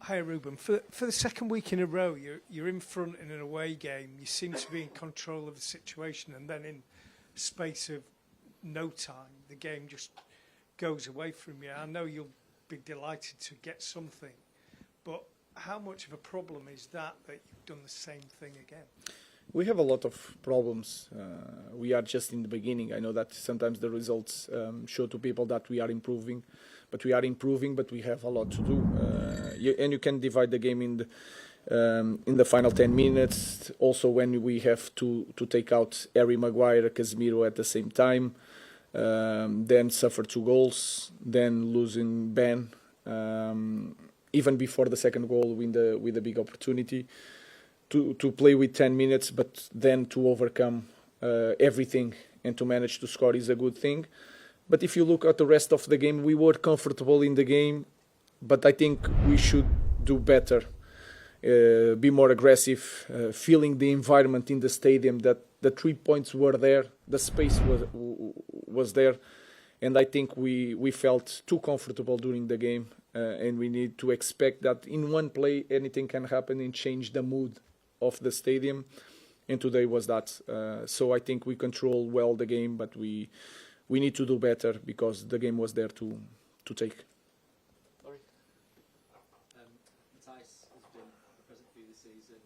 Hi, Ruben. For the second week in a row, you're in front in an away game. You seem to be in control of the situation, and then in space of no time, the game just goes away from you. I know you'll be delighted to get something, but how much of a problem is that you've done the same thing again? We have a lot of problems. We are just in the beginning. I know that sometimes the results show to people that we are improving, but we have a lot to do. And you can divide the game in the final 10 minutes. Also, when we have to take out Harry Maguire, Casemiro at the same time, then suffer 2 goals, then losing Ben, even before the second goal with a big opportunity. To play with 10 minutes, but then to overcome everything and to manage to score is a good thing. But if you look at the rest of the game, we were comfortable in the game, but I think we should do better, be more aggressive, feeling the environment in the stadium, that the 3 points were there, the space was there, and I think we felt too comfortable during the game, and we need to expect that in one play anything can happen and change the mood of the stadium, and today was that. So I think we control well the game, but we need to do better because the game was there to take. Matthijs has been present for you this season.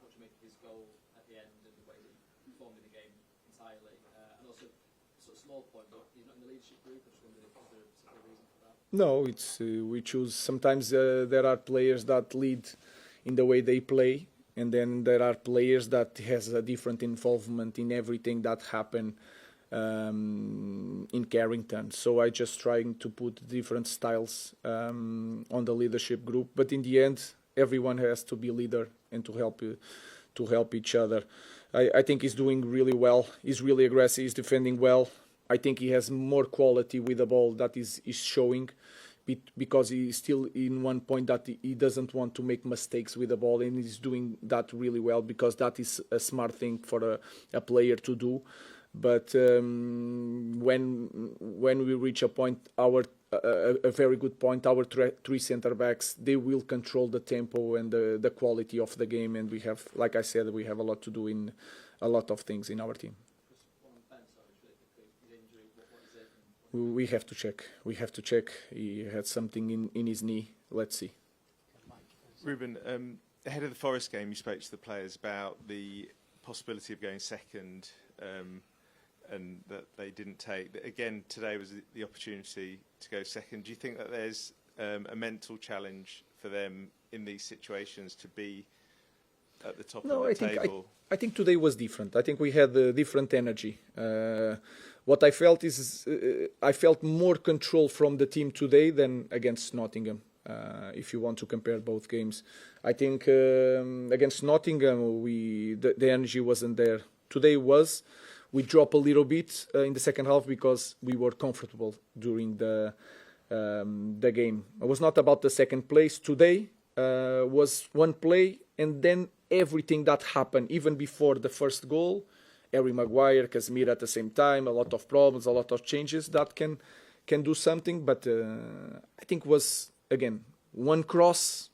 What do you make of his goal at the end and the way that he performed in the game entirely? And also, sort of small point, but he's not in the leadership group. I just wondered if there was a particular reason for that. No, it's we choose. Sometimes there are players that lead in the way they play, and then there are players that has a different involvement in everything that happen in Carrington. So I just trying to put different styles on the leadership group. But in the end, everyone has to be leader and to help each other. I think he's doing really well. He's really aggressive. He's defending well. I think he has more quality with the ball that is showing, because he's still in one point that he doesn't want to make mistakes with the ball, and he's doing that really well because that is a smart thing for a player to do. But when we reach a point, a very good point, our 3 centre backs, they will control the tempo and the quality of the game, and we have, like I said, we have a lot to do in a lot of things in our team. We have to check. He had something in his knee. Let's see. Ruben, ahead of the Forest game, you spoke to the players about the possibility of going second, and that they didn't take. Again, today was the opportunity to go second. Do you think that there's a mental challenge for them in these situations to be at the top of the table? I think today was different. I think we had a different energy. What I felt is I felt more control from the team today than against Nottingham. If you want to compare both games, I think against Nottingham the energy wasn't there. Today was. We dropped a little bit in the second half because we were comfortable during the game. It was not about the second place. Today was one play, and then everything that happened, even before the first goal, Harry Maguire, Casemiro at the same time, a lot of problems, a lot of changes that can do something. But I think was, again, one cross,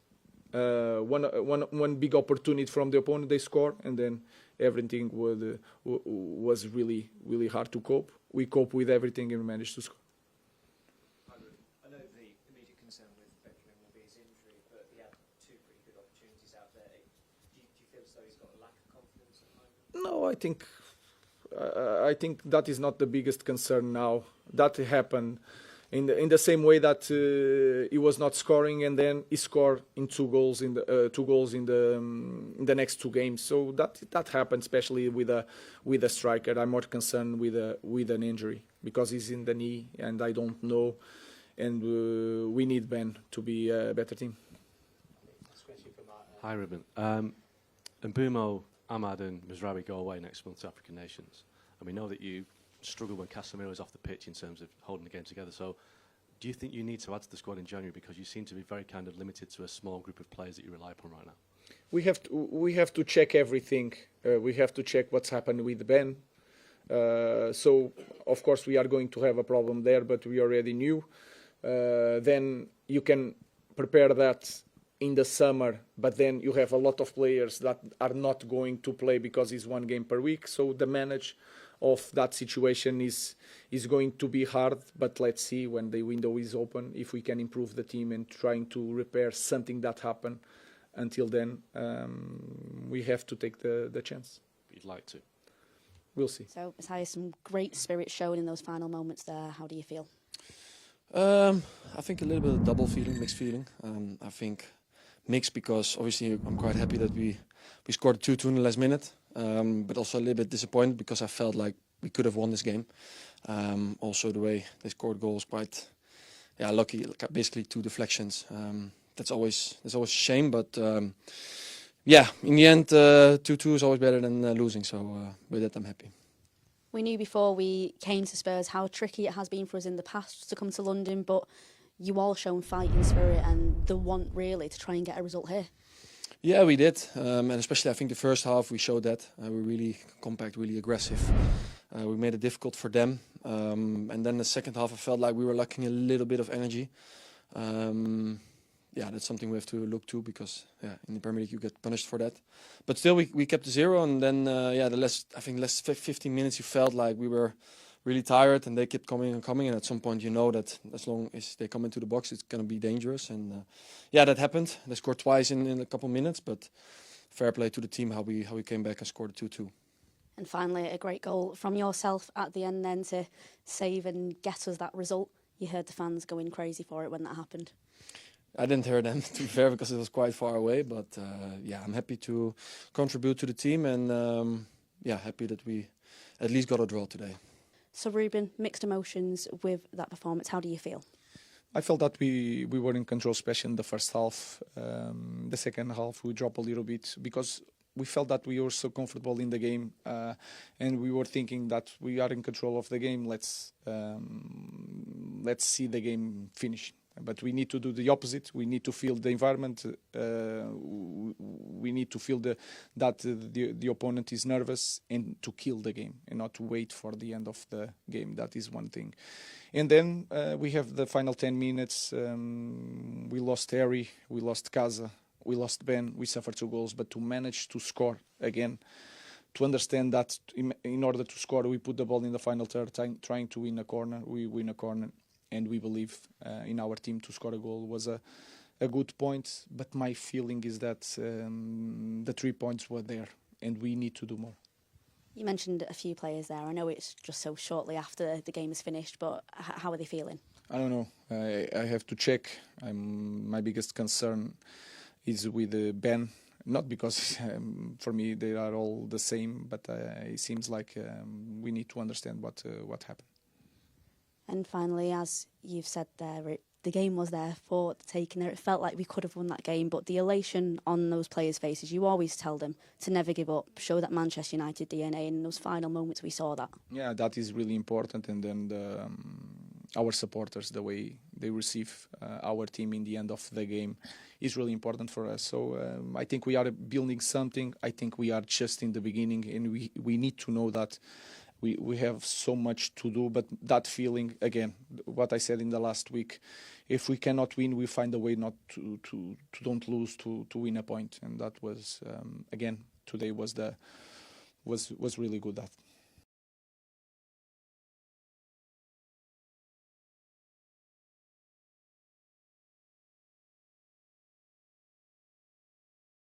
one big opportunity from the opponent, they score, and then everything was really, really hard to cope. We cope with everything and we managed to score. I know the immediate concern with Benjamin will be his injury, but he had 2 pretty good opportunities out there. Do you feel as though he's got a lack of confidence at the moment? No, I think that is not the biggest concern now. That happened in the same way that he was not scoring, and then he scored in 2 goals in the next 2 games. So that happened, especially with a striker. I'm more concerned with an injury because he's in the knee, and I don't know. And we need Ben to be a better team. Hi, Ruben. Mbumo, Ahmad and Mizrahi go away next month to African Nations. And we know that you struggle when Casemiro is off the pitch in terms of holding the game together. So do you think you need to add to the squad in January, because you seem to be very kind of limited to a small group of players that you rely upon right now? We have to check everything. We have to check what's happened with Ben. So of course we are going to have a problem there, but we already knew. Then you can prepare that in the summer, but then you have a lot of players that are not going to play because it's 1 game per week. So the manage of that situation is going to be hard, but let's see when the window is open if we can improve the team and trying to repair something that happened. Until then, we have to take the chance. You'd like to. We'll see. So, Matthijs, some great spirit shown in those final moments there. How do you feel? I think a little bit of double feeling, mixed feeling. I think mixed because obviously I'm quite happy that we scored 2-2 in the last minute, but also a little bit disappointed because I felt like we could have won this game. Also the way they scored goals, quite lucky, basically 2 deflections. That's always a shame, but in the end 2-2 is always better than losing, so with that I'm happy. We knew before we came to Spurs how tricky it has been for us in the past to come to London, but you all shown fighting spirit and the want really to try and get a result here. Yeah, we did, and especially I think the first half we showed that. We were really compact, really aggressive. We made it difficult for them, and then the second half I felt like we were lacking a little bit of energy. That's something we have to look to because in the Premier League you get punished for that. But still we kept the 0, and then the last 15 minutes you felt like we were really tired and they kept coming and coming, and at some point you know that as long as they come into the box it's going to be dangerous, and that happened. They scored twice in a couple of minutes, but fair play to the team how we came back and scored 2-2. And finally a great goal from yourself at the end then to save and get us that result. You heard the fans going crazy for it when that happened. I didn't hear them, to be fair, because it was quite far away. But I'm happy to contribute to the team, and happy that we at least got a draw today. So Ruben, mixed emotions with that performance. How do you feel? I felt that we were in control, especially in the first half. The second half we dropped a little bit because we felt that we were so comfortable in the game, and we were thinking that we are in control of the game. Let's see the game finish. But we need to do the opposite. We need to feel the environment. We need to feel that the opponent is nervous and to kill the game and not to wait for the end of the game. That is one thing. And then we have the final 10 minutes. We lost Harry, we lost Casa, we lost Ben. We suffered 2 goals, but to manage to score again, to understand that in order to score, we put the ball in the final third, trying to win a corner. We win a corner. And we believe in our team to score a goal was a good point. But my feeling is that the 3 points were there and we need to do more. You mentioned a few players there. I know it's just so shortly after the game is finished, but how are they feeling? I don't know. I have to check. My biggest concern is with Ben. Not because for me they are all the same, but it seems like we need to understand what happened. And finally, as you've said there, the game was there for the taking there. It felt like we could have won that game, but the elation on those players' faces, you always tell them to never give up, show that Manchester United DNA, and in those final moments we saw that. Yeah, that is really important. And then our supporters, the way they receive our team in the end of the game is really important for us. So I think we are building something. I think we are just in the beginning, and we need to know that we have so much to do, but that feeling, again, what I said in the last week, if we cannot win, we find a way not to don't lose, to win a point. And that was, again, today was really good. That.